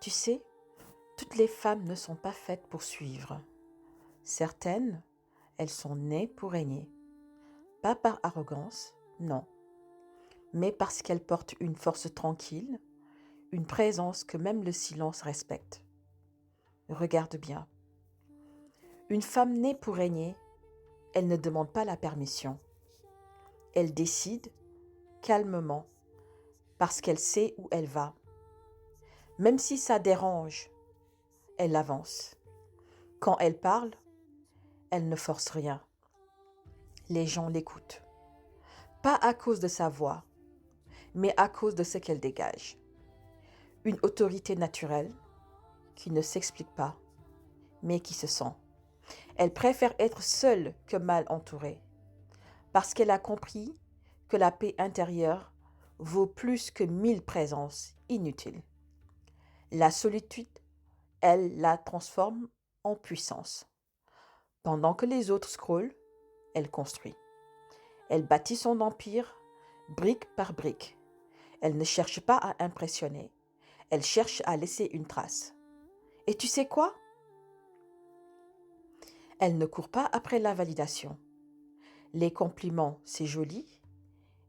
Tu sais, toutes les femmes ne sont pas faites pour suivre. Certaines, elles sont nées pour régner. Pas par arrogance, non, mais parce qu'elles portent une force tranquille, une présence que même le silence respecte. Regarde bien. Une femme née pour régner, elle ne demande pas la permission. Elle décide calmement parce qu'elle sait où elle va. Même si ça dérange, elle avance. Quand elle parle, elle ne force rien. Les gens l'écoutent. Pas à cause de sa voix, mais à cause de ce qu'elle dégage. Une autorité naturelle qui ne s'explique pas, mais qui se sent. Elle préfère être seule que mal entourée, parce qu'elle a compris que la paix intérieure vaut plus que 1000 présences inutiles. La solitude, elle la transforme en puissance. Pendant que les autres scrollent, elle construit. Elle bâtit son empire brique par brique. Elle ne cherche pas à impressionner. Elle cherche à laisser une trace. Et tu sais quoi? Elle ne court pas après la validation. Les compliments, c'est joli,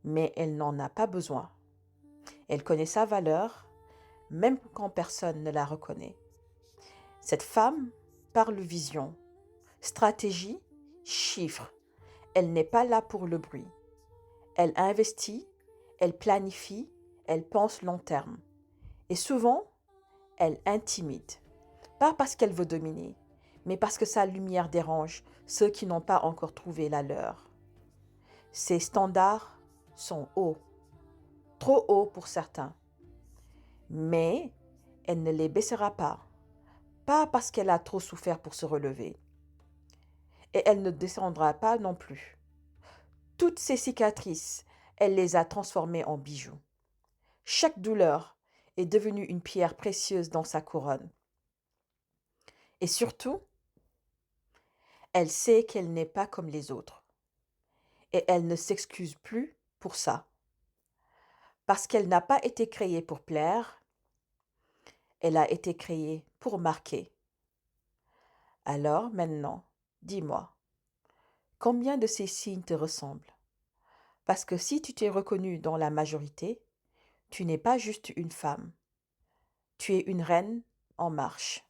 mais elle n'en a pas besoin. Elle connaît sa valeur, même quand personne ne la reconnaît. Cette femme parle vision, stratégie, chiffres. Elle n'est pas là pour le bruit. Elle investit, elle planifie, elle pense long terme. Et souvent, elle intimide. Pas parce qu'elle veut dominer, mais parce que sa lumière dérange ceux qui n'ont pas encore trouvé la leur. Ses standards sont hauts, trop hauts pour certains, mais elle ne les baissera pas parce qu'elle a trop souffert pour se relever, et elle ne descendra pas non plus. Toutes ces cicatrices, elle les a transformées en bijoux. Chaque douleur est devenue une pierre précieuse dans sa couronne. Et surtout, elle sait qu'elle n'est pas comme les autres, et elle ne s'excuse plus pour ça. Parce qu'elle n'a pas été créée pour plaire, elle a été créée pour marquer. Alors maintenant, dis-moi, combien de ces signes te ressemblent? Parce que si tu t'es reconnue dans la majorité, tu n'es pas juste une femme, tu es une reine en marche.